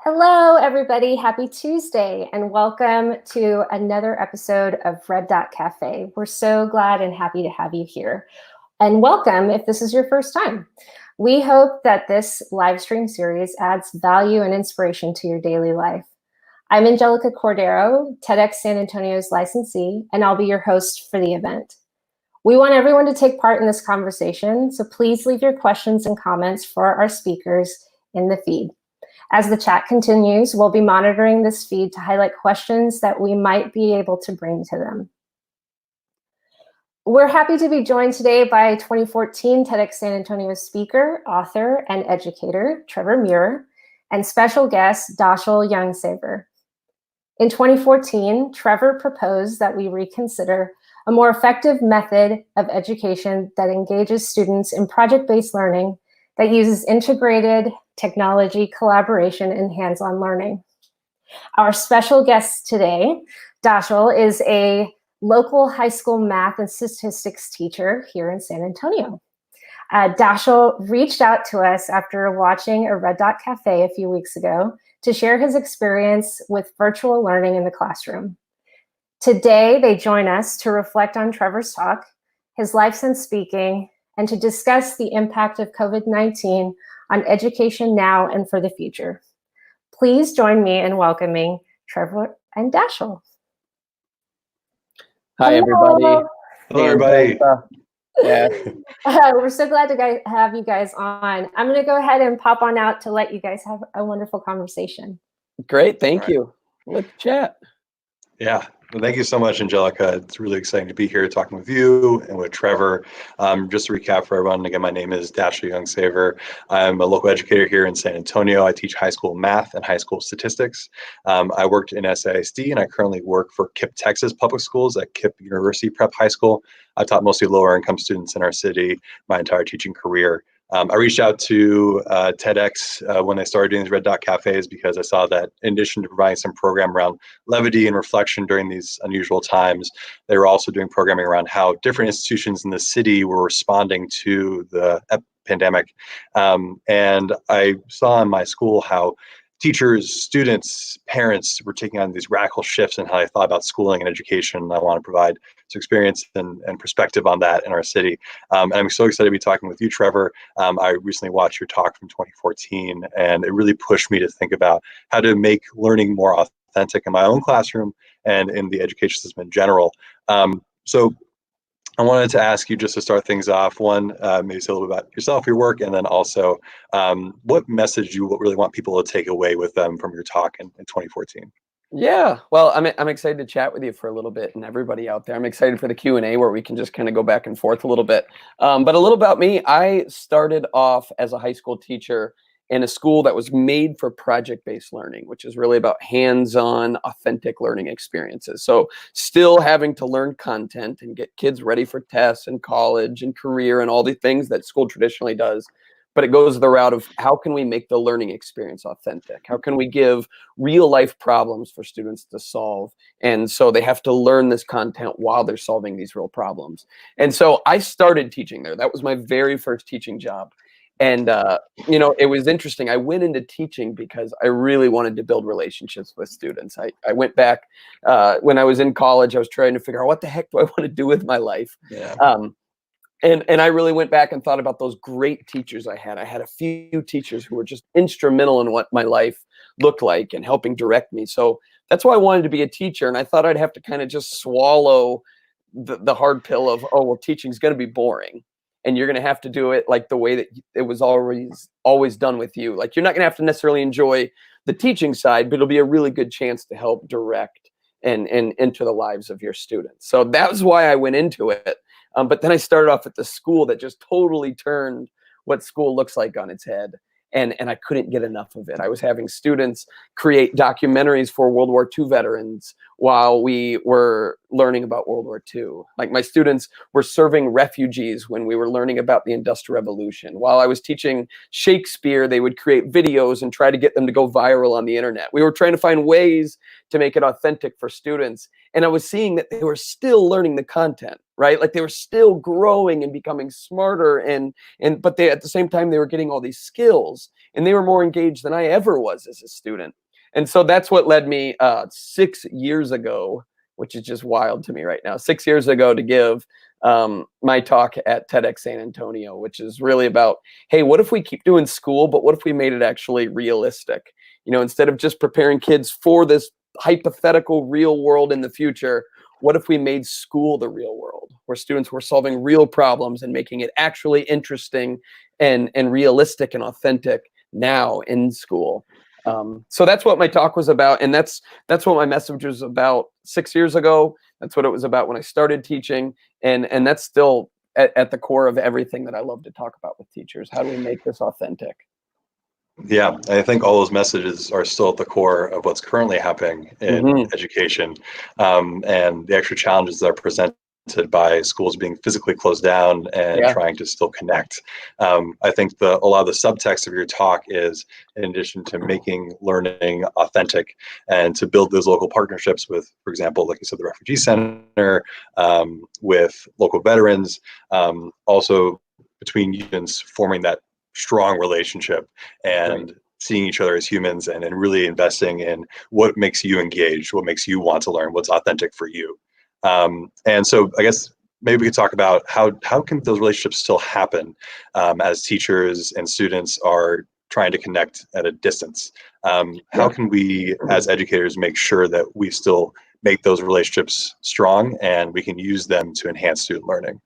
Hello, everybody. Happy Tuesday, and welcome to another episode of Red Dot Cafe. We're so glad and happy to have you here. And welcome if this is your first time. We hope that this live stream series adds value and inspiration to your daily life. I'm Angelica Cordero, TEDxSanAntonio's licensee, and I'll be your host for the event. We want everyone to take part in this conversation, so please leave your questions and comments for our speakers in the feed. As the chat continues, we'll be monitoring this feed to highlight questions that we might be able to bring to them. We're happy to be joined today by 2014 TEDxSanAntonio speaker, author, and educator, Trevor Muir, and special guest, Dashiell Young-Saver. In 2014, Trevor proposed that we reconsider a more effective method of education that engages students in project-based learning that uses integrated technology, collaboration, and hands-on learning. Our special guest today, Dashiell, is a local high school math and statistics teacher here in San Antonio. Dashiell reached out to us after watching a Red Dot Cafe a few weeks ago to share his experience with virtual learning in the classroom. Today, they join us to reflect on Trevor's talk, his life since speaking, and to discuss the impact of COVID-19 on education now and for the future. Please join me in welcoming Trevor and Dashiell. Hi, everybody. Hello, everybody. Yeah. We're so glad to have you guys on. I'm going to go ahead and pop on out to let you guys have a wonderful conversation. Great, thank you. Let's chat. Yeah, well, thank you so much, Angelica. It's really exciting to be here talking with you and with Trevor. Just to recap for everyone, again, my name is Dashiell Young-Saver. I'm a local educator here in San Antonio. I teach high school math and high school statistics. I worked in SAISD, and I currently work for KIPP, Texas Public Schools at KIPP University Prep High School. I taught mostly lower income students in our city my entire teaching career. I reached out to TEDx when they started doing these Red Dot Cafes because I saw that in addition to providing some program around levity and reflection during these unusual times, they were also doing programming around how different institutions in the city were responding to the pandemic. And I saw in my school how teachers, students, parents were taking on these radical shifts in how they thought about schooling and education. I want to provide some experience and perspective on that in our city. And I'm so excited to be talking with you, Trevor. I recently watched your talk from 2014, and it really pushed me to think about how to make learning more authentic in my own classroom and in the education system in general. So I wanted to ask you, just to start things off, one, maybe say a little bit about yourself, your work, and then also what message you really want people to take away with them from your talk in 2014. Yeah, well, I'm excited to chat with you for a little bit, and everybody out there. I'm excited for the Q&A where we can just kind of go back and forth a little bit. But a little about me, I started off as a high school teacher in a school that was made for project-based learning, which is really about hands-on, authentic learning experiences. So still having to learn content and get kids ready for tests and college and career and all the things that school traditionally does. But it goes the route of how can we make the learning experience authentic? How can we give real life problems for students to solve? And so they have to learn this content while they're solving these real problems. And so I started teaching there. That was my very first teaching job. And, it was interesting. I went into teaching because I really wanted to build relationships with students. I went back when I was in college. I was trying to figure out what the heck do I want to do with my life. Yeah. And I really went back and thought about those great teachers I had. I had a few teachers who were just instrumental in what my life looked like and helping direct me. So that's why I wanted to be a teacher. And I thought I'd have to kind of just swallow the hard pill of, oh, well, teaching's going to be boring. And you're going to have to do it like the way that it was always done with you. Like, you're not going to have to necessarily enjoy the teaching side, but it'll be a really good chance to help direct and into the lives of your students. So that was why I went into it. But then I started off at the school that just totally turned what school looks like on its head. And I couldn't get enough of it. I was having students create documentaries for World War II veterans while we were learning about World War II. Like, my students were serving refugees when we were learning about the Industrial Revolution. While I was teaching Shakespeare, they would create videos and try to get them to go viral on the internet. We were trying to find ways to make it authentic for students. And I was seeing that they were still learning the content. right? Like they were still growing and becoming smarter, but they, at the same time, they were getting all these skills, and they were more engaged than I ever was as a student. And so that's what led me 6 years ago, which is just wild to me right now, 6 years ago, to give my talk at TEDxSanAntonio, which is really about, hey, what if we keep doing school, but what if we made it actually realistic? You know, instead of just preparing kids for this hypothetical real world in the future, what if we made school the real world, where students were solving real problems and making it actually interesting and realistic and authentic now in school? So that's what my talk was about, and that's what my message was about 6 years ago. That's what it was about when I started teaching, and that's still at the core of everything that I love to talk about with teachers. How do we make this authentic? Yeah, I think all those messages are still at the core of what's currently happening in education, and the extra challenges that are presented by schools being physically closed down and trying to still connect. I think a lot of the subtext of your talk is, in addition to making learning authentic and to build those local partnerships with, for example, like you said, the Refugee Center, with local veterans, also between students forming that strong relationship and seeing each other as humans, and really investing in what makes you engaged, what makes you want to learn, what's authentic for you. And so I guess maybe we could talk about how can those relationships still happen as teachers and students are trying to connect at a distance. How can we as educators make sure that we still make those relationships strong and we can use them to enhance student learning?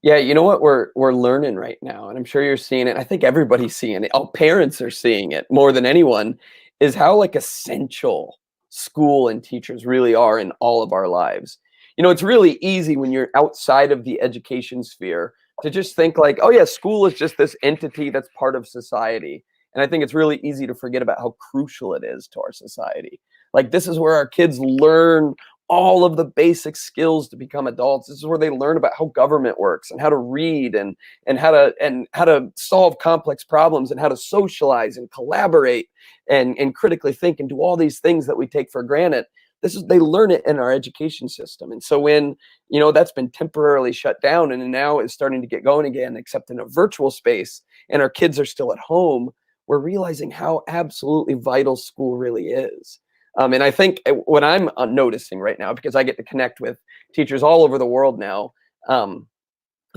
Yeah, you know what we're learning right now, and I'm sure you're seeing it. I think everybody's seeing it. All parents are seeing it more than anyone, is how like essential school and teachers really are in all of our lives. You know, it's really easy when you're outside of the education sphere to just think like, oh yeah, school is just this entity that's part of society. And I think it's really easy to forget about how crucial it is to our society. Like this is where our kids learn all of the basic skills to become adults. This is where they learn about how government works and how to read and how to solve complex problems and how to socialize and collaborate and critically think and do all these things that we take for granted. They learn it in our education system. And so when, you know, that's been temporarily shut down and now it's starting to get going again, except in a virtual space, and our kids are still at home, we're realizing how absolutely vital school really is. And I think what I'm noticing right now, because I get to connect with teachers all over the world now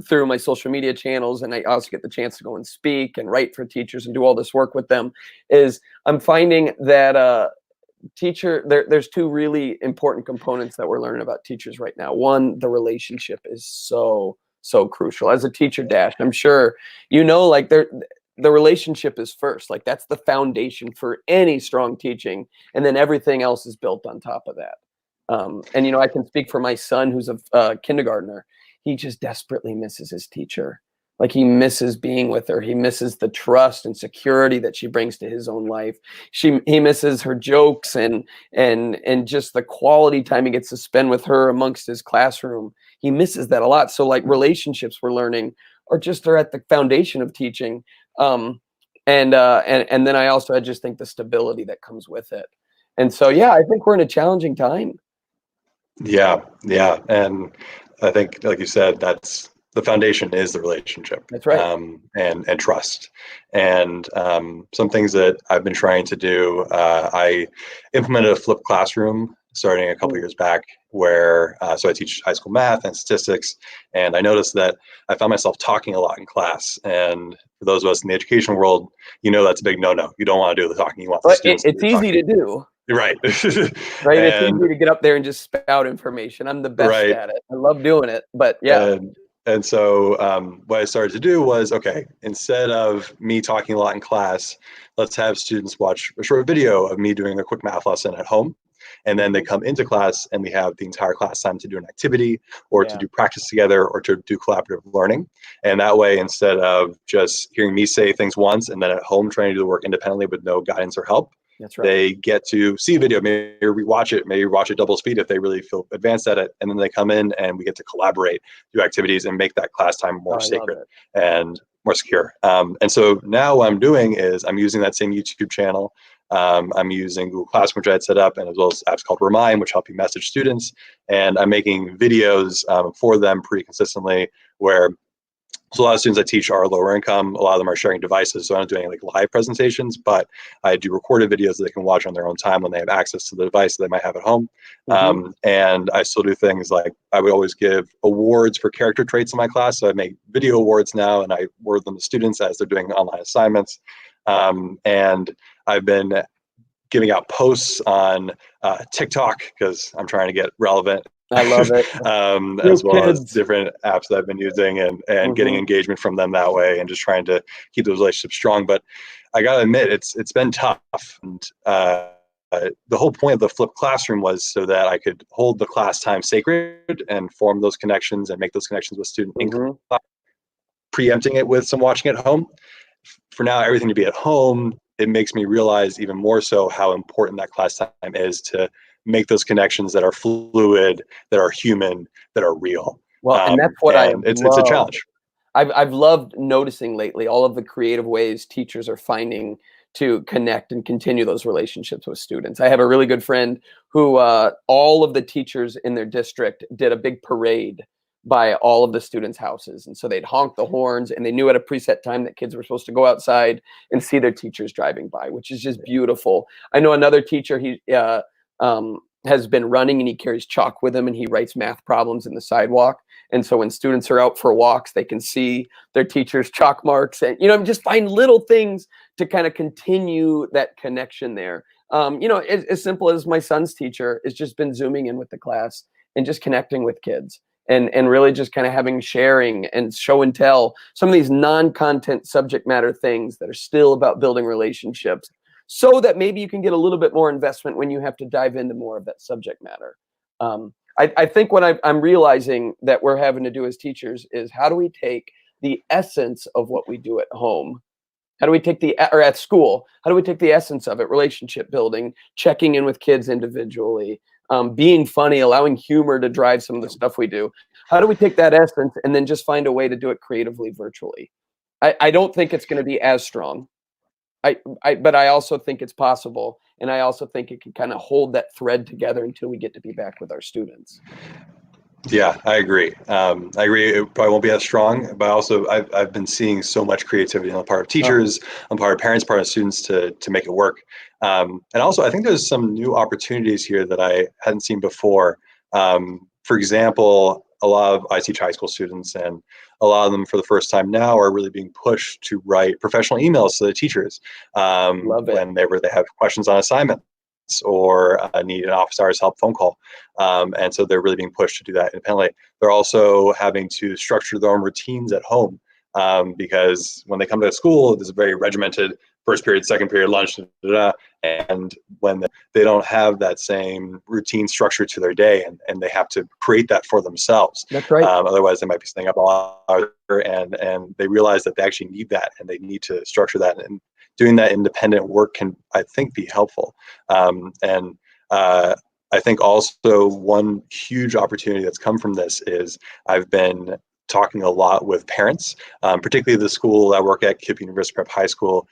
through my social media channels, and I also get the chance to go and speak and write for teachers and do all this work with them, is I'm finding that there's two really important components that we're learning about teachers right now. One, the relationship is so crucial. As a teacher, Dash, I'm sure you know, like the relationship is first. Like that's the foundation for any strong teaching, and then everything else is built on top of that. And you know, I can speak for my son, who's a kindergartner. He just desperately misses his teacher. Like he misses being with her. He misses the trust and security that she brings to his own life. He misses her jokes and just the quality time he gets to spend with her amongst his classroom. He misses that a lot. So like relationships we're learning are at the foundation of teaching. And then I just think the stability that comes with it. And so, yeah, I think we're in a challenging time. Yeah. And I think, like you said, that's the foundation is the relationship. That's right. And trust. And some things that I've been trying to do, I implemented a flipped classroom starting a couple years back, where so I teach high school math and statistics, and I noticed that I found myself talking a lot in class. And for those of us in the education world, you know that's a big no-no. You don't want to do the talking. You want the students. It's easy to do. Right. Right. It's easy to get up there and just spout information. I'm the best at it. I love doing it. But yeah. And so what I started to do was, okay, instead of me talking a lot in class, let's have students watch a short video of me doing a quick math lesson at home. And then they come into class and we have the entire class time to do an activity or to do practice together or to do collaborative learning. And that way, instead of just hearing me say things once and then at home trying to do the work independently with no guidance or help, that's right, they get to see a video, maybe rewatch it, maybe watch it double speed if they really feel advanced at it. And then they come in and we get to collaborate, do activities, and make that class time more sacred. And more secure. And so now what I'm doing is I'm using that same YouTube channel. I'm using Google Classroom, which I had set up, and as well as apps called Remind, which help you message students. And I'm making videos for them pretty consistently, where so a lot of students I teach are lower income. A lot of them are sharing devices, so I'm not doing like live presentations, but I do recorded videos that they can watch on their own time when they have access to the device that they might have at home. And I still do things like I would always give awards for character traits in my class. So I make video awards now, and I award them to students as they're doing online assignments. And I've been giving out posts on TikTok because I'm trying to get relevant. I love it. As well as different apps that I've been using, and getting engagement from them that way, and just trying to keep those relationships strong. But I gotta admit, it's been tough. And the whole point of the flipped classroom was so that I could hold the class time sacred and form those connections and make those connections with students in class, preempting it with some watching at home. For now, everything to be at home, it makes me realize even more so how important that class time is to make those connections that are fluid, that are human, that are real. Well, and that's what it's a challenge. I've loved noticing lately all of the creative ways teachers are finding to connect and continue those relationships with students. I have a really good friend who all of the teachers in their district did a big parade by all of the students' houses. And so they'd honk the horns, and they knew at a preset time that kids were supposed to go outside and see their teachers driving by, which is just beautiful. I know another teacher, he has been running, and he carries chalk with him, and he writes math problems in the sidewalk. And so when students are out for walks, they can see their teacher's chalk marks, and, just find little things to kind of continue that connection there. As simple as my son's teacher has just been Zooming in with the class and just connecting with kids. And really just kind of having sharing and show and tell some of these non-content subject matter things that are still about building relationships, so that maybe you can get a little bit more investment when you have to dive into more of that subject matter. I think what I'm realizing that we're having to do as teachers is, how do we take the essence of what we do at home? How do we take or at school, how do we take the essence of it? Relationship building, checking in with kids individually, being funny, allowing humor to drive some of the stuff we do. How do we take that essence and then just find a way to do it creatively virtually? I don't think it's going to be as strong. But I also think it's possible. And I also think it can kind of hold that thread together until we get to be back with our students. Yeah, I agree. It probably won't be as strong, but also I've been seeing so much creativity on the part of teachers, on the part of parents, part of students to make it work. And also, I think there's some new opportunities here that I hadn't seen before. For example, I teach high school students, and a lot of them for the first time now are really being pushed to write professional emails to the teachers whenever they have questions on assignments or need an office hours help phone call. And so they're really being pushed to do that independently. They're also having to structure their own routines at home, because when they come to school, there's a very regimented first period, second period, lunch, and when they don't have that same routine structure to their day, and they have to create that for themselves. That's right. Otherwise, they might be staying up all hour, and they realize that they actually need that, and they need to structure that. And doing that independent work can, I think, be helpful. I think also one huge opportunity that's come from this is I've been talking a lot with parents, particularly the school I work at, KIPP University Prep High School.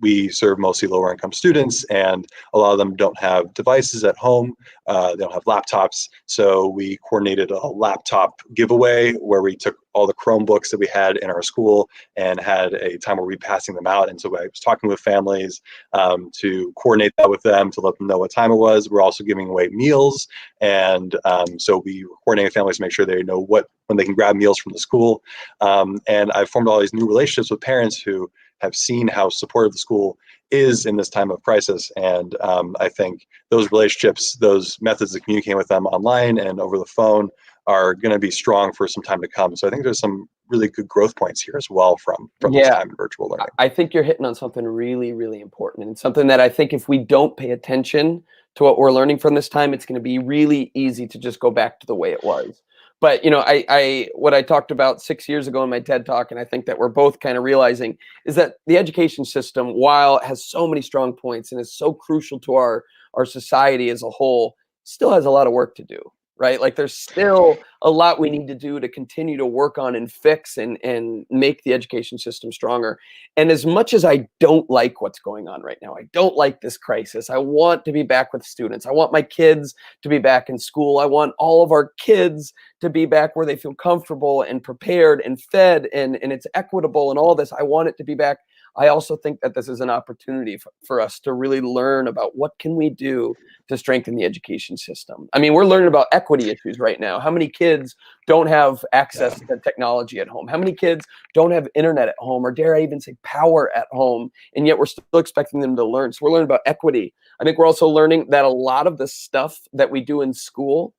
We serve mostly lower income students, and a lot of them don't have devices at home. They don't have laptops. So we coordinated a laptop giveaway where we took all the Chromebooks that we had in our school and had a time where we passing them out. And so I was talking with families to coordinate that with them, to let them know what time it was. We're also giving away meals. And so we were coordinating families to make sure they know when they can grab meals from the school. And I've formed all these new relationships with parents who have seen how supportive the school is in this time of crisis. And I think those relationships, those methods of communicating with them online and over the phone are going to be strong for some time to come. So I think there's some really good growth points here as well from this time in virtual learning. I think you're hitting on something really, really important, and something that I think if we don't pay attention to what we're learning from this time, it's going to be really easy to just go back to the way it was. But, what I talked about 6 years ago in my TED Talk, and I think that we're both kind of realizing, is that the education system, while it has so many strong points and is so crucial to our society as a whole, still has a lot of work to do. right? Like there's still a lot we need to do to continue to work on and fix and make the education system stronger. And as much as I don't like what's going on right now, I don't like this crisis. I want to be back with students. I want my kids to be back in school. I want all of our kids to be back where they feel comfortable and prepared and fed and it's equitable and all this. I want it to be back. I also think that this is an opportunity for us to really learn about what can we do to strengthen the education system. I mean, we're learning about equity issues right now. How many kids don't have access to technology at home? How many kids don't have internet at home, or dare I even say power at home, and yet we're still expecting them to learn? So we're learning about equity. I think we're also learning that a lot of the stuff that we do in school,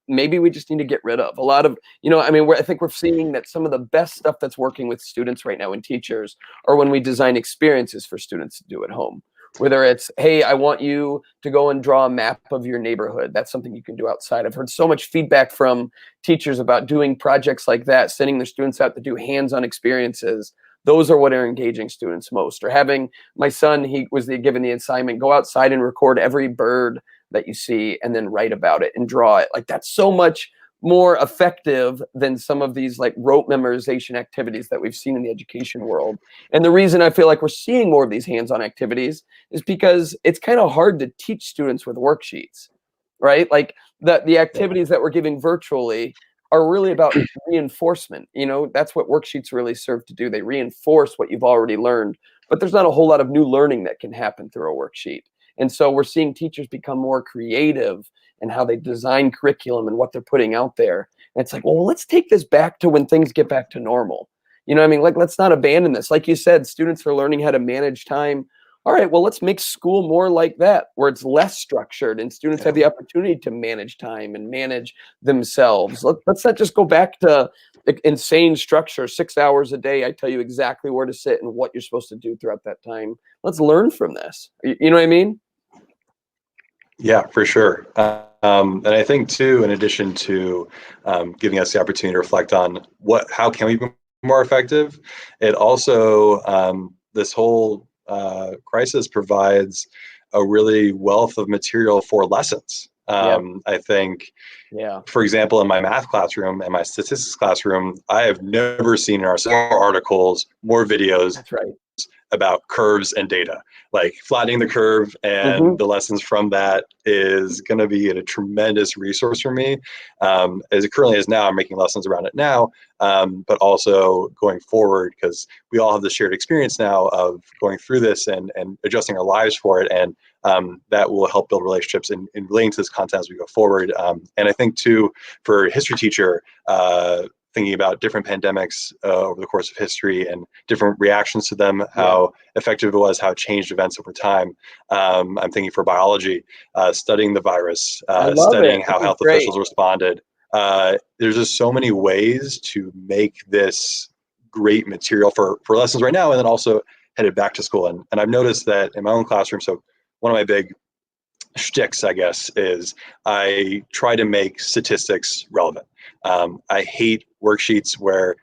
maybe we just need to get rid of a lot of, I mean, I think we're seeing that some of the best stuff that's working with students right now and teachers are when we design experiences for students to do at home. Whether it's, hey, I want you to go and draw a map of your neighborhood. That's something you can do outside. I've heard so much feedback from teachers about doing projects like that, sending their students out to do hands-on experiences. Those are what are engaging students most. Or having my son, he was given the assignment, go outside and record every bird that you see and then write about it and draw it. Like that's so much more effective than some of these like rote memorization activities that we've seen in the education world. And the reason I feel like we're seeing more of these hands-on activities is because it's kind of hard to teach students with worksheets, right? Like the activities that we're giving virtually are really about reinforcement. That's what worksheets really serve to do. They reinforce what you've already learned, but there's not a whole lot of new learning that can happen through a worksheet. And so we're seeing teachers become more creative in how they design curriculum and what they're putting out there. And it's like, well, let's take this back to when things get back to normal. I mean? Like, let's not abandon this. Like you said, students are learning how to manage time. All right, well, let's make school more like that, where it's less structured and students have the opportunity to manage time and manage themselves. Let's not just go back to insane structure, 6 hours a day. I tell you exactly where to sit and what you're supposed to do throughout that time. Let's learn from this. You know what I mean? Yeah, for sure. And I think too, in addition to giving us the opportunity to reflect on how can we be more effective, it also, this whole crisis provides a really wealth of material for lessons. I think, for example, in my math classroom and my statistics classroom, I have never seen in our more articles, more videos. That's right. About curves and data, like flattening the curve, and the lessons from that is going to be a tremendous resource for me. As it currently is now, I'm making lessons around it now, but also going forward, because we all have the shared experience now of going through this and adjusting our lives for it. And that will help build relationships in relating to this content as we go forward. And I think too, for a history teacher, thinking about different pandemics over the course of history and different reactions to them, how effective it was, how it changed events over time. I'm thinking for biology, studying the virus, studying how health officials responded. There's just so many ways to make this great material for lessons right now, and then also headed back to school. And I've noticed that in my own classroom, so one of my big shticks, I guess, is I try to make statistics relevant. I hate worksheets where,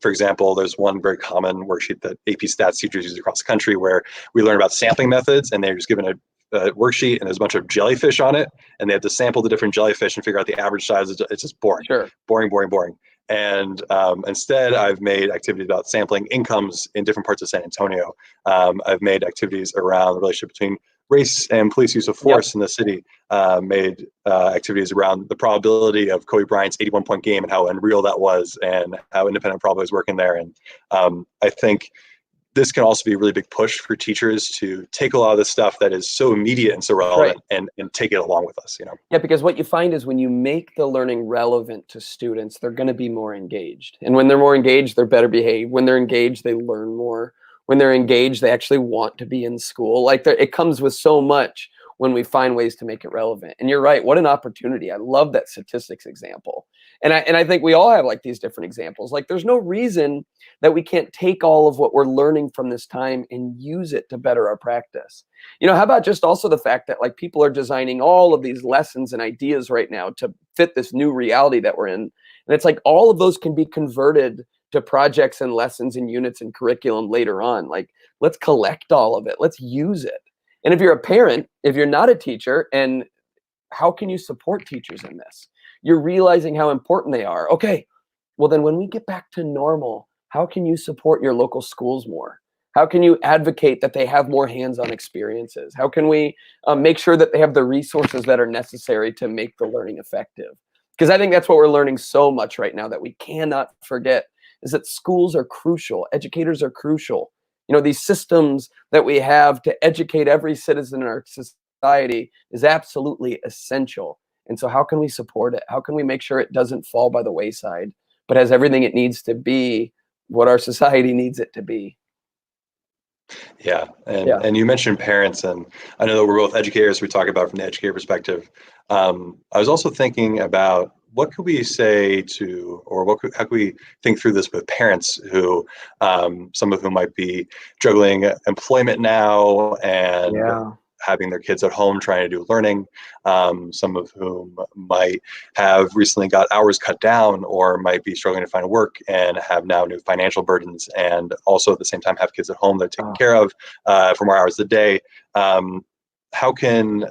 for example, there's one very common worksheet that AP stats teachers use across the country where we learn about sampling methods, and they're just given a worksheet and there's a bunch of jellyfish on it, and they have to sample the different jellyfish and figure out the average size. It's just boring. Boring. And instead, I've made activities about sampling incomes in different parts of San Antonio. I've made activities around the relationship between race and police use of force in the city, made activities around the probability of Kobe Bryant's 81-point game and how unreal that was, and how independent probabilities work in there. And I think this can also be a really big push for teachers to take a lot of this stuff that is so immediate and so relevant and take it along with us, Yeah, because what you find is when you make the learning relevant to students, they're going to be more engaged. And when they're more engaged, they're better behaved. When they're engaged, they learn more. When they're engaged, they actually want to be in school. Like it comes with so much when we find ways to make it relevant. And you're right, what an opportunity. I love that statistics example. And I think we all have like these different examples. Like there's no reason that we can't take all of what we're learning from this time and use it to better our practice. How about just also the fact that like people are designing all of these lessons and ideas right now to fit this new reality that we're in. And it's like all of those can be converted to projects and lessons and units and curriculum later on. Like, let's collect all of it. Let's use it. And if you're a parent, if you're not a teacher, and how can you support teachers in this? you're realizing how important they are. Okay, well then when we get back to normal, how can you support your local schools more? How can you advocate that they have more hands-on experiences? How can we make sure that they have the resources that are necessary to make the learning effective? Because I think that's what we're learning so much right now that we cannot forget is that schools are crucial, educators are crucial. You know, these systems that we have to educate every citizen in our society is absolutely essential. And so how can we support it? How can we make sure it doesn't fall by the wayside, but has everything it needs to be what our society needs it to be? Yeah, Yeah. and you mentioned parents, and I know that we're both educators. We talk about it from the educator perspective. I was also thinking about what could we say to, or how could we think through this with parents who, some of whom might be juggling employment now and Yeah. having their kids at home trying to do learning, some of whom might have recently got hours cut down or might be struggling to find work and have now new financial burdens, and also at the same time have kids at home they're taking care of for more hours a day. How can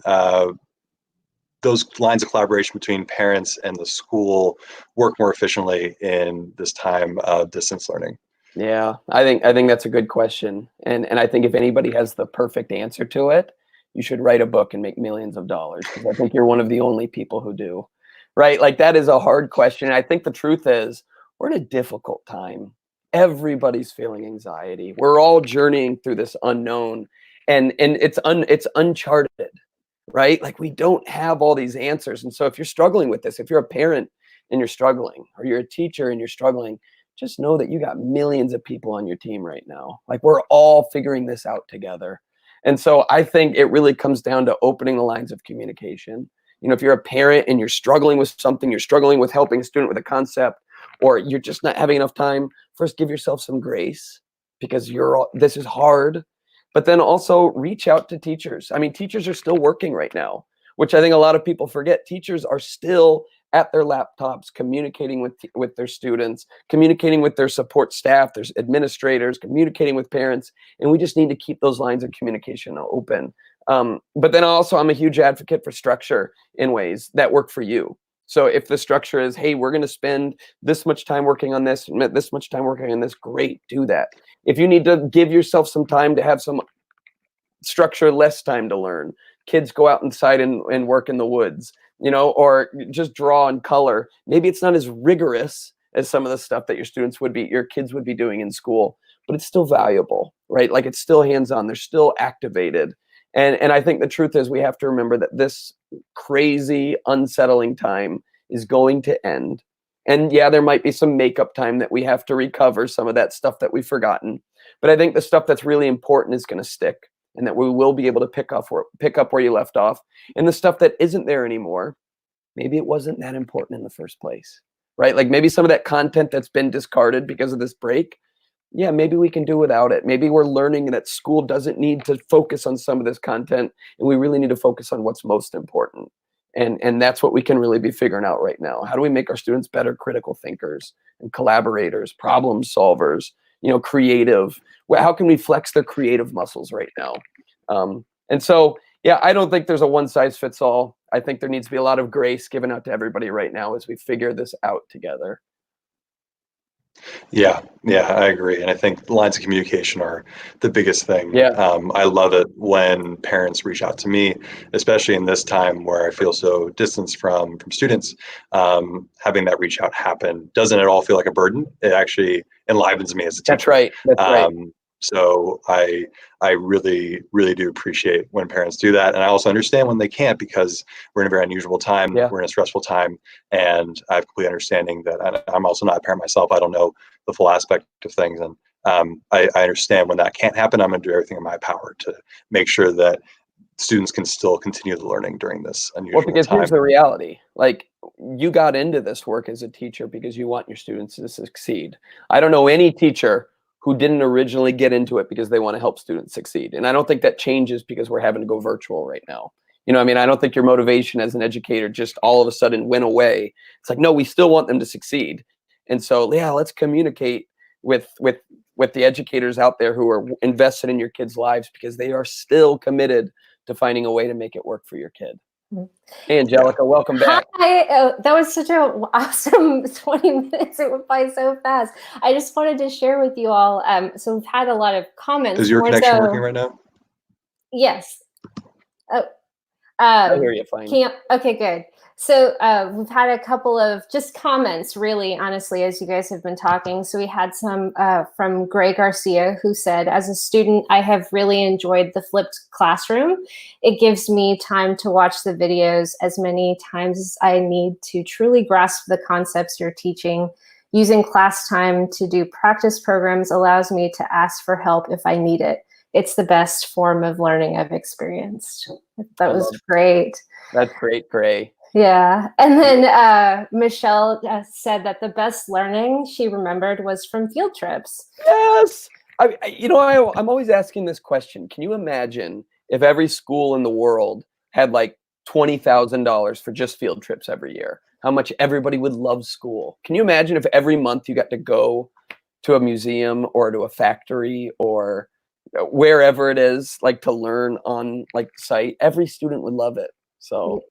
those lines of collaboration between parents and the school work more efficiently in this time of distance learning? Yeah, I think that's a good question. And I think if anybody has the perfect answer to it, you should write a book and make millions of dollars, because I think you're one of the only people who do. Right? Like that is a hard question. I think the truth is we're in a difficult time. Everybody's feeling anxiety. We're all journeying through this unknown, and it's uncharted, right? Like we don't have all these answers. And so if you're struggling with this, if you're a parent and you're struggling, or you're a teacher and you're struggling, just know that you got millions of people on your team right now. Like we're all figuring this out together. And so I think it really comes down to opening the lines of communication. You know, if you're a parent and you're struggling with something, you're struggling with helping a student with a concept, or you're just not having enough time, first give yourself some grace, because this is hard. But then also reach out to teachers. I mean, teachers are still working right now, which I think a lot of people forget. Teachers are still at their laptops communicating with their students, communicating with their support staff, there's administrators, communicating with parents, and we just need to keep those lines of communication open. But then also, I'm a huge advocate for structure in ways that work for you. So if the structure is, hey, we're going to spend this much time working on this, this much time working on this, great, do that. If you need to give yourself some time to have some structure, less time to learn, kids go out inside and work in the woods, you know, or just draw and color. Maybe it's not as rigorous as some of the stuff that your kids would be doing in school, but it's still valuable, right? Like it's still hands-on, they're still activated. And I think the truth is we have to remember that this crazy, unsettling time is going to end. And yeah, there might be some makeup time that we have to recover some of that stuff that we've forgotten. But I think the stuff that's really important is going to stick, and that we will be able to pick up where you left off. And the stuff that isn't there anymore, maybe it wasn't that important in the first place, right? Like maybe some of that content that's been discarded because of this break, yeah, maybe we can do without it. Maybe we're learning that school doesn't need to focus on some of this content, and we really need to focus on what's most important. And that's what we can really be figuring out right now. How do we make our students better critical thinkers and collaborators, problem solvers, you know, creative? How can we flex their creative muscles right now? And so, yeah, I don't think there's a one size fits all. I think there needs to be a lot of grace given out to everybody right now as we figure this out together. Yeah, yeah, I agree. And I think lines of communication are the biggest thing. Yeah, I love it when parents reach out to me, especially in this time where I feel so distanced from students. Having that reach out happen doesn't at all feel like a burden. It actually enlivens me as a that's teacher. right. That's right. So I really, really do appreciate when parents do that. And I also understand when they can't, because we're in a very unusual time, Yeah. we're in a stressful time, and I have complete understanding that. And I'm also not a parent myself. I don't know the full aspect of things. And I understand when that can't happen. I'm going to do everything in my power to make sure that students can still continue the learning during this Well, unusual because here's time. the reality. Like, you got into this work as a teacher because you want your students to succeed. I don't know any teacher who didn't originally get into it because they want to help students succeed. And I don't think that changes because we're having to go virtual right now. You know, I mean, I don't think your motivation as an educator just all of a sudden went away. It's like, no, we still want them to succeed. And so, yeah, let's communicate with the educators out there who are invested in your kids' lives, because they are still committed to finding a way to make it work for your kid. Hey, Angelica, welcome back. Hi, that was such an awesome 20 minutes. It went by so fast. I just wanted to share with you all. So we've had a lot of comments. Is your connection working right now? Yes. Oh, I hear you fine. Okay, good. So we've had a couple of just comments, really, honestly, as you guys have been talking. So we had some from Gray Garcia, who said, as a student, I have really enjoyed the flipped classroom. It gives me time to watch the videos as many times as I need to truly grasp the concepts you're teaching. Using class time to do practice programs allows me to ask for help if I need it. It's the best form of learning I've experienced. That was great. That's great, Gray. Yeah. And then Michelle said that the best learning she remembered was from field trips. Yes. I'm always asking this question. Can you imagine if every school in the world had like $20,000 for just field trips every year? How much everybody would love school. Can you imagine if every month you got to go to a museum or to a factory or wherever it is, like to learn on like site? Every student would love it. So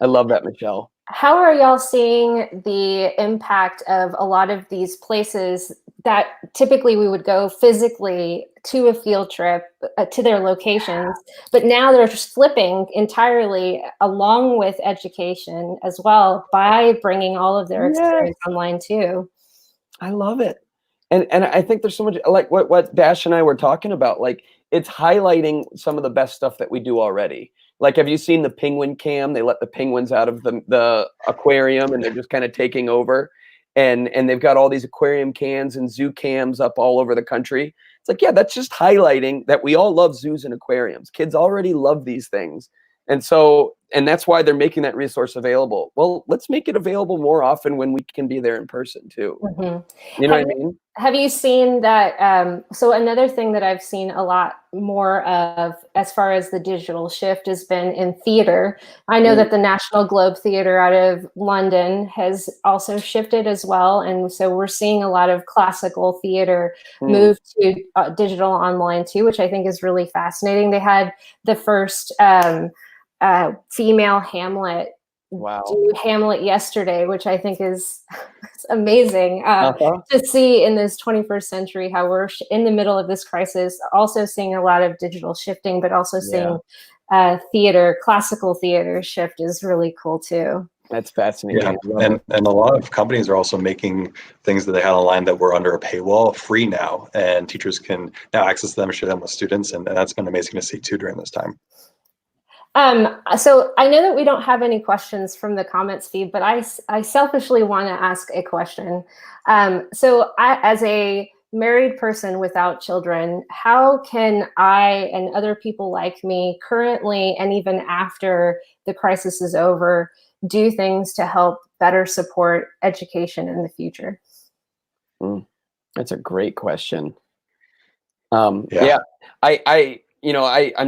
I love that, Michelle. How are y'all seeing the impact of a lot of these places that typically we would go physically to a field trip to their locations, but now they're just flipping entirely along with education as well by bringing all of their experience online too? I love it. And I think there's so much, like what Dash and I were talking about, like it's highlighting some of the best stuff that we do already. Like, have you seen the penguin cam? They let the penguins out of the aquarium and they're just kind of taking over. And they've got all these aquarium cans and zoo cams up all over the country. It's like, yeah, that's just highlighting that we all love zoos and aquariums. Kids already love these things. And that's why they're making that resource available. Well, let's make it available more often when we can be there in person too. Mm-hmm. You know what I mean? Have you seen that? So another thing that I've seen a lot more of as far as the digital shift has been in theater. I know that the National Globe Theatre out of London has also shifted as well. And so we're seeing a lot of classical theater move to digital online too, which I think is really fascinating. They had the first female Hamlet do Hamlet yesterday, which I think is amazing to see in this 21st century, how we're in the middle of this crisis, also seeing a lot of digital shifting, but also seeing classical theater shift is really cool too. That's fascinating. Yeah. And a lot of companies are also making things that they had online that were under a paywall free now, and teachers can now access them and share them with students, and that's been amazing to see too during this time. So I know that we don't have any questions from the comments feed, but I selfishly want to ask a question. So as a married person without children, how can I and other people like me currently and even after the crisis is over do things to help better support education in the future? That's a great question. I'm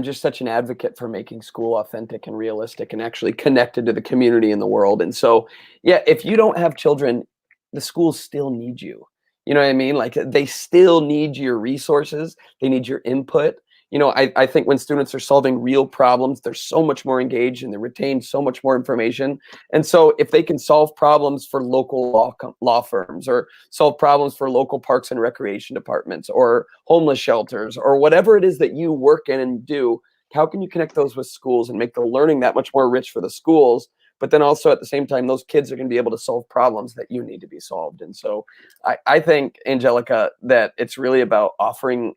just such an advocate for making school authentic and realistic and actually connected to the community and the world. And so, yeah, if you don't have children, the schools still need you. You know what I mean? Like they still need your resources. They need your input. You know, I think when students are solving real problems, they're so much more engaged and they retain so much more information. And so if they can solve problems for local law firms or solve problems for local parks and recreation departments or homeless shelters or whatever it is that you work in and do, how can you connect those with schools and make the learning that much more rich for the schools? But then also at the same time, those kids are going to be able to solve problems that you need to be solved. And so I think, Angelica, that it's really about offering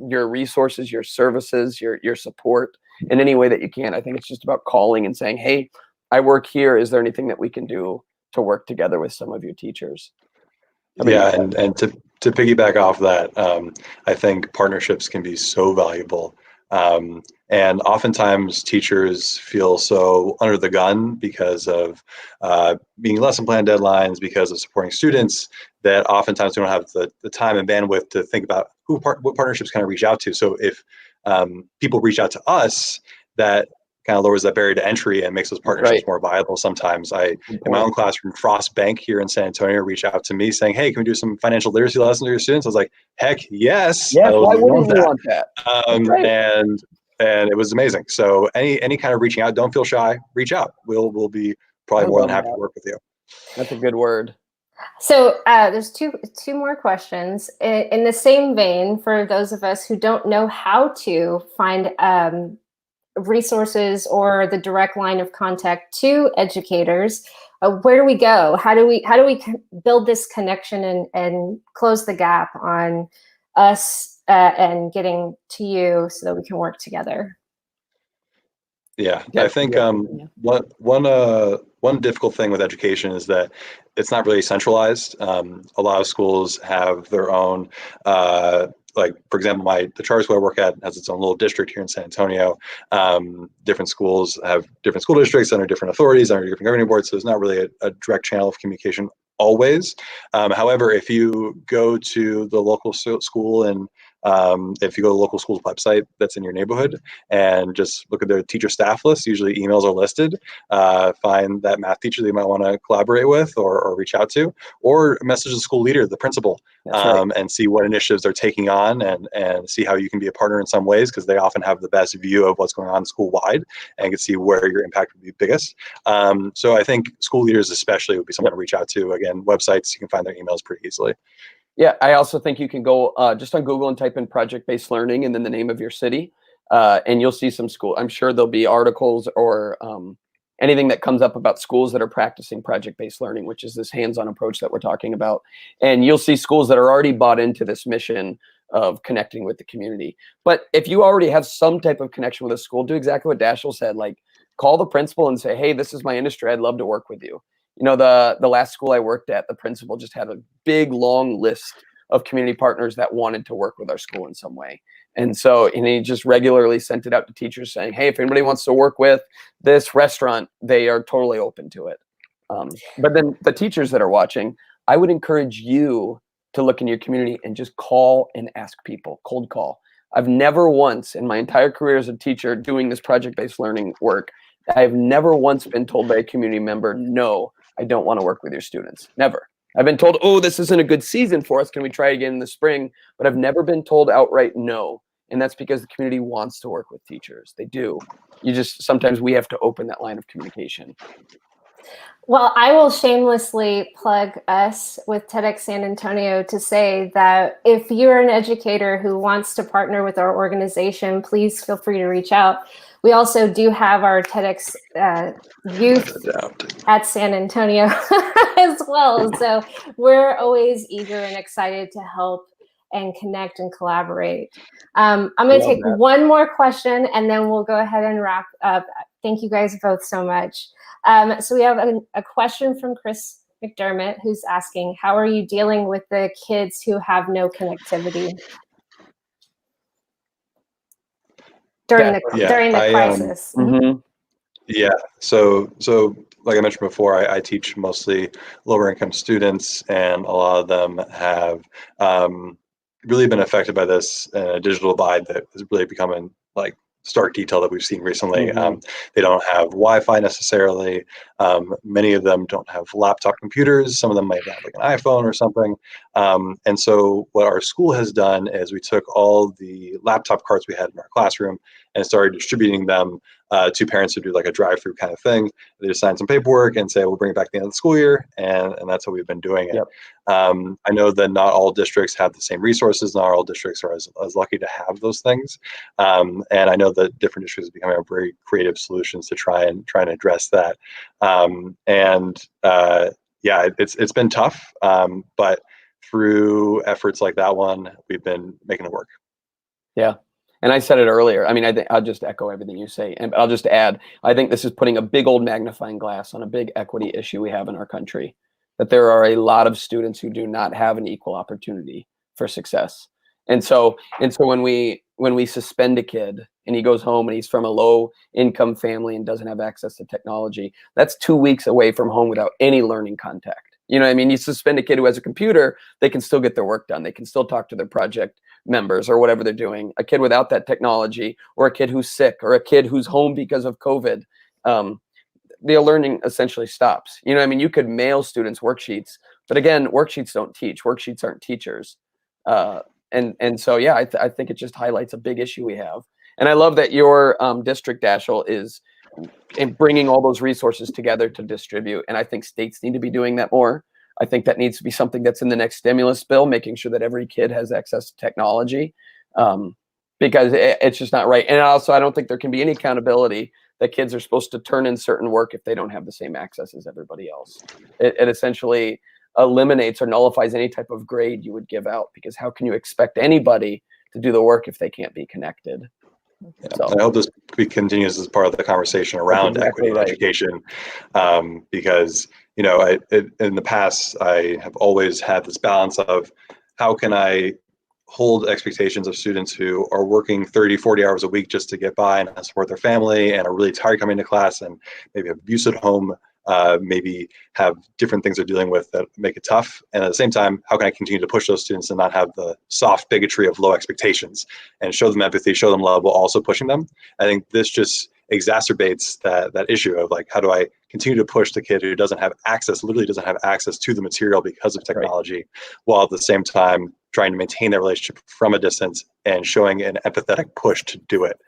your resources, your services, your support in any way that you can. I think it's just about calling and saying, hey, I work here. Is there anything that we can do to work together with some of your teachers? And to piggyback off that, I think partnerships can be so valuable. And oftentimes teachers feel so under the gun because of being lesson plan deadlines, because of supporting students, that oftentimes they don't have the time and bandwidth to think about what partnerships kind of reach out to. So if people reach out to us, that kind of lowers that barrier to entry and makes those partnerships more viable. Sometimes in my own classroom, Frost Bank here in San Antonio reached out to me saying, hey, can we do some financial literacy lessons to your students? I was like, heck yes. Yeah, why wouldn't you want that? And and it was amazing. So any kind of reaching out, don't feel shy, reach out. We'll be probably I more than love happy to that. work with you. That's a good word. So there's two more questions in the same vein for those of us who don't know how to find resources or the direct line of contact to educators. Where do we go? How do we build this connection and close the gap on us and getting to you so that we can work together? Yeah, I think one difficult thing with education is that it's not really centralized. A lot of schools have their own, like for example, the charter school I work at has its own little district here in San Antonio. Different schools have different school districts under different authorities, under different governing boards. So there's not really a direct channel of communication always. However, if you go to the local school and if you go to the local school's website that's in your neighborhood and just look at their teacher staff list, usually emails are listed. Find that math teacher that you might want to collaborate with or reach out to, or message the school leader, the principal, right. and see what initiatives they're taking on and see how you can be a partner in some ways, because they often have the best view of what's going on school wide and can see where your impact would be biggest. So I think school leaders especially would be someone to reach out to. Again, websites, you can find their emails pretty easily. Yeah, I also think you can go just on Google and type in project-based learning and then the name of your city, and you'll see some school. I'm sure there'll be articles or anything that comes up about schools that are practicing project-based learning, which is this hands-on approach that we're talking about. And you'll see schools that are already bought into this mission of connecting with the community. But if you already have some type of connection with a school, do exactly what Dashiell said, like call the principal and say, hey, this is my industry. I'd love to work with you. You know, the last school I worked at, the principal just had a big, long list of community partners that wanted to work with our school in some way. And he just regularly sent it out to teachers saying, hey, if anybody wants to work with this restaurant, they are totally open to it. But then the teachers that are watching, I would encourage you to look in your community and just call and ask people, cold call. I've never once in my entire career as a teacher doing this project-based learning work, I've never once been told by a community member, no, I don't want to work with your students. Never. I've been told, oh, this isn't a good season for us. Can we try again in the spring? But I've never been told outright no. And that's because the community wants to work with teachers. They do. Sometimes we have to open that line of communication. Well, I will shamelessly plug us with TEDx San Antonio to say that if you're an educator who wants to partner with our organization, please feel free to reach out. We also do have our TEDx youth at San Antonio as well. So we're always eager and excited to help and connect and collaborate. I'm going to take one more question and then we'll go ahead and wrap up. Thank you guys both so much. So we have a question from Chris McDermott who's asking, how are you dealing with the kids who have no connectivity during the crisis? Yeah, so like I mentioned before, I teach mostly lower income students, and a lot of them have really been affected by this digital divide that has really become in like stark detail that we've seen recently. They don't have Wi-Fi necessarily. Many of them don't have laptop computers. Some of them might have like an iPhone or something. And so what our school has done is we took all the laptop carts we had in our classroom and started distributing them to parents who do like a drive-through kind of thing. They just sign some paperwork and say, we'll bring it back at the end of the school year. And that's how we've been doing it. I know that not all districts have the same resources. Not all districts are as lucky to have those things. And I know that different districts are becoming very creative solutions to try and address that. Yeah, it's been tough, but through efforts like that one, we've been making it work. Yeah. And I said it earlier. I mean, I'll just echo everything you say. And I'll just add, I think this is putting a big old magnifying glass on a big equity issue we have in our country, that there are a lot of students who do not have an equal opportunity for success. And so when we suspend a kid and he goes home and he's from a low income family and doesn't have access to technology, that's 2 weeks away from home without any learning contact. You know what I mean? You suspend a kid who has a computer, they can still get their work done. They can still talk to their project members or whatever they're doing. A kid without that technology, or a kid who's sick, or a kid who's home because of COVID, their learning essentially stops. You know what I mean? You could mail students worksheets, but again, worksheets don't teach. Worksheets aren't teachers. And so, yeah, I think it just highlights a big issue we have. And I love that your district, Dashiell, is in bringing all those resources together to distribute. And I think states need to be doing that more. I think that needs to be something that's in the next stimulus bill, making sure that every kid has access to technology, because it's just not right. And also, I don't think there can be any accountability that kids are supposed to turn in certain work if they don't have the same access as everybody else. It essentially eliminates or nullifies any type of grade you would give out, because how can you expect anybody to do the work if they can't be connected? Yeah. So I hope this continues as part of the conversation around exactly equity in right. education, because in the past I have always had this balance of how can I hold expectations of students who are working 30, 40 hours a week just to get by and support their family and are really tired coming to class and maybe have abuse at home, maybe have different things they're dealing with that make it tough. And at the same time, how can I continue to push those students and not have the soft bigotry of low expectations and show them empathy, show them love while also pushing them? I think this just exacerbates that issue of like, how do I continue to push the kid who doesn't have access, literally doesn't have access to the material because of technology, right, while at the same time trying to maintain that relationship from a distance and showing an empathetic push to do it.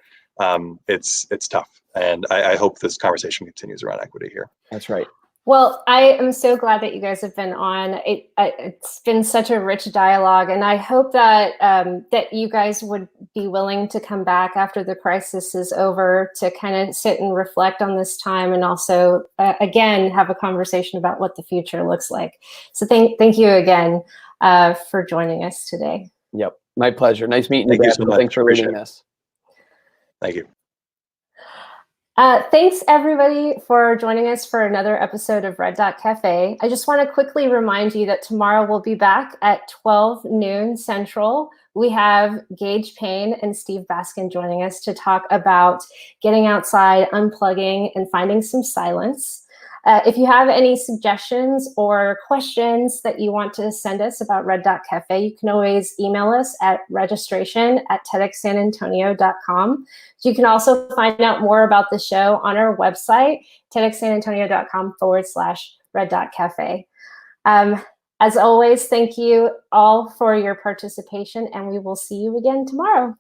It's tough. And I hope this conversation continues around equity here. That's right. Well, I am so glad that you guys have been on. It's been such a rich dialogue, and I hope that that you guys would be willing to come back after the crisis is over to kind of sit and reflect on this time, and also again have a conversation about what the future looks like. So thank you again for joining us today. Yep, my pleasure. Nice meeting you. Thank you so much. Thanks for leading this. Thank you. Thanks everybody for joining us for another episode of Red Dot Cafe. I just want to quickly remind you that tomorrow we'll be back at 12 noon Central. We have Gage Payne and Steve Baskin joining us to talk about getting outside, unplugging, and finding some silence. If you have any suggestions or questions that you want to send us about Red Dot Cafe, you can always email us at registration@TEDxSanAntonio.com. You can also find out more about the show on our website, TEDxSanAntonio.com/Red Dot Cafe. As always, thank you all for your participation, and we will see you again tomorrow.